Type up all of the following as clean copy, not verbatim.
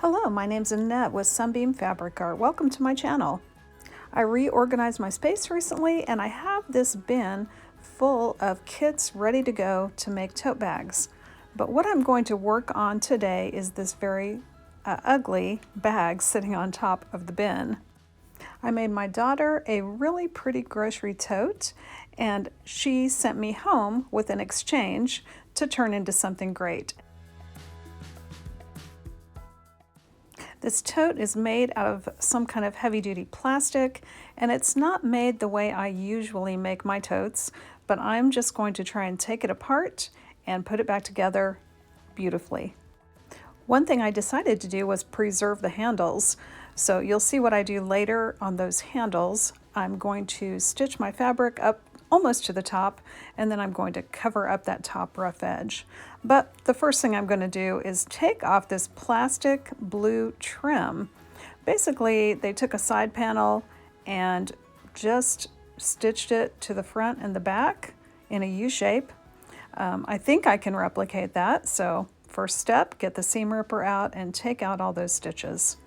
Hello, my name's Annette with Sunbeam Fabric Art. Welcome to my channel. I reorganized my space recently and I have this bin full of kits ready to go to make tote bags. But what I'm going to work on today is this very ugly bag sitting on top of the bin. I made my daughter a really pretty grocery tote and she sent me home with an exchange to turn into something great. This tote is made out of some kind of heavy-duty plastic, and it's not made the way I usually make my totes, but I'm just going to try and take it apart and put it back together beautifully. One thing I decided to do was preserve the handles, so you'll see what I do later on those handles. I'm going to stitch my fabric up almost to the top, and then I'm going to cover up that top rough edge. But the first thing I'm going to do is take off this plastic blue trim. Basically, they took a side panel and just stitched it to the front and the back in a U shape. I think I can replicate that, so first step, get the seam ripper out and take out all those stitches.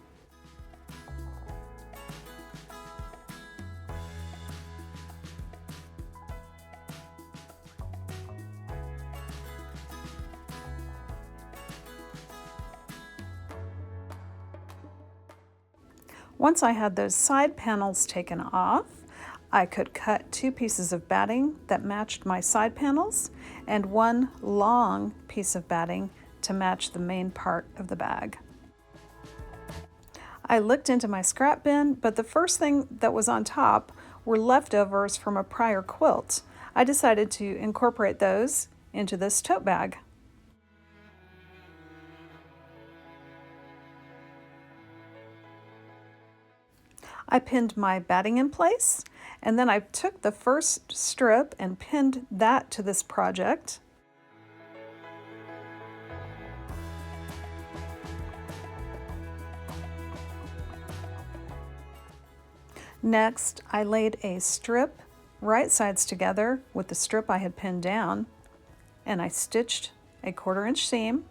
Once I had those side panels taken off, I could cut 2 pieces of batting that matched my side panels and 1 long piece of batting to match the main part of the bag. I looked into my scrap bin, but the first thing that was on top were leftovers from a prior quilt. I decided to incorporate those into this tote bag. I pinned my batting in place, and then I took the first strip and pinned that to this project. Next, I laid a strip right sides together with the strip I had pinned down, and I stitched a 1/4 inch seam.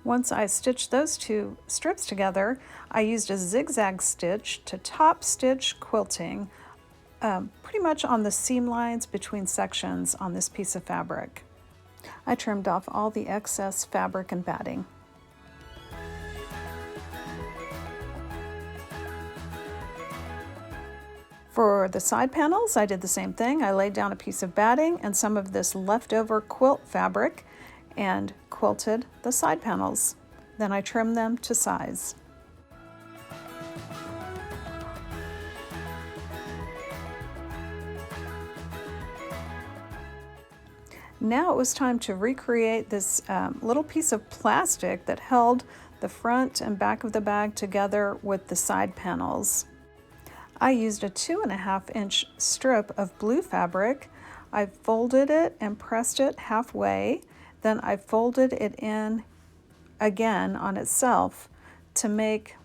Once I stitched those 2 strips together, I used a zigzag stitch to top stitch quilting pretty much on the seam lines between sections on this piece of fabric. I trimmed off all the excess fabric and batting. For the side panels, I did the same thing. I laid down a piece of batting and some of this leftover quilt fabric and quilted the side panels. Then I trimmed them to size. Now it was time to recreate this little piece of plastic that held the front and back of the bag together with the side panels. I used a 2.5 inch strip of blue fabric. I folded it and pressed it halfway. Then I folded it in again on itself to make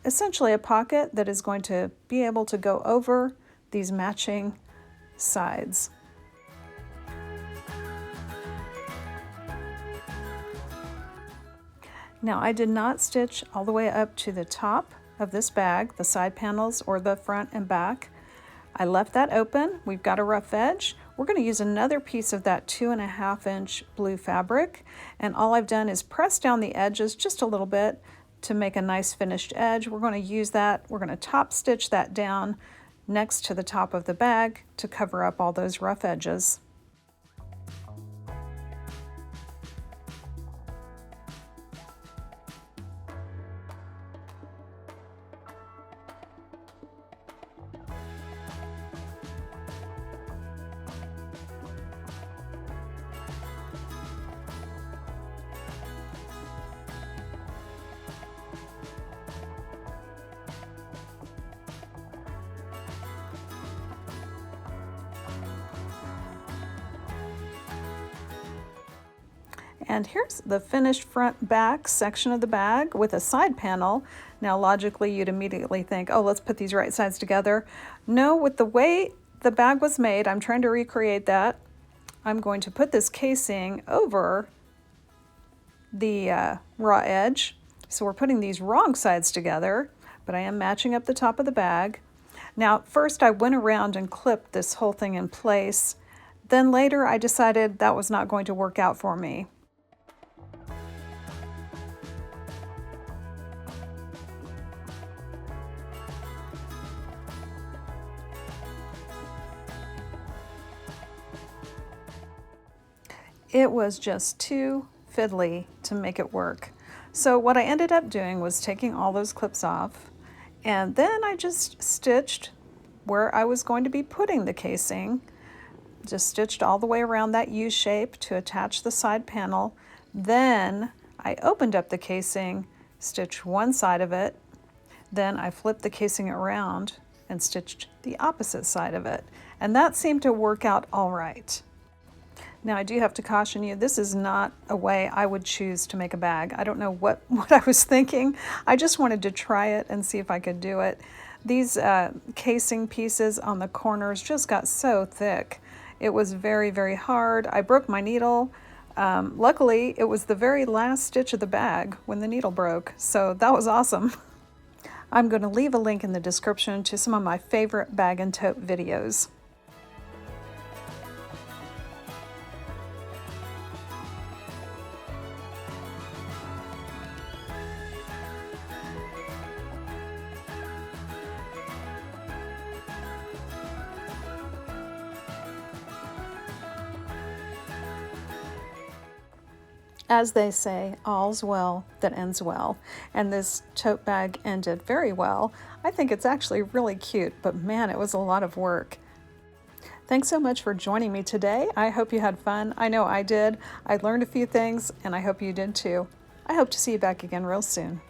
essentially a pocket that is going to be able to go over these matching sides. Now I did not stitch all the way up to the top of this bag, the side panels or the front and back. I left that open. We've got a rough edge. We're going to use another piece of that 2.5 inch blue fabric, and all I've done is press down the edges just a little bit to make a nice finished edge. We're going to use that. We're going to top stitch that down next to the top of the bag to cover up all those rough edges. And here's the finished front back section of the bag with a side panel. Now logically you'd immediately think, oh, let's put these right sides together. No, with the way the bag was made, I'm trying to recreate that. I'm going to put this casing over the raw edge. So we're putting these wrong sides together, but I am matching up the top of the bag. Now, first I went around and clipped this whole thing in place. Then later I decided that was not going to work out for me. It was just too fiddly to make it work. So what I ended up doing was taking all those clips off, and then I just stitched where I was going to be putting the casing. Just stitched all the way around that U shape to attach the side panel. Then I opened up the casing, stitched one side of it, then I flipped the casing around and stitched the opposite side of it. And that seemed to work out all right. Now I do have to caution you, this is not a way I would choose to make a bag. I don't know what I was thinking. I just wanted to try it and see if I could do it. These casing pieces on the corners just got so thick. It was very, very hard. I broke my needle. Luckily, it was the very last stitch of the bag when the needle broke, so that was awesome. I'm going to leave a link in the description to some of my favorite bag and tote videos. As they say, all's well that ends well, and this tote bag ended very well. I think it's actually really cute, but man, it was a lot of work. Thanks so much for joining me today. I hope you had fun. I know I did. I learned a few things, and I hope you did too. I hope to see you back again real soon.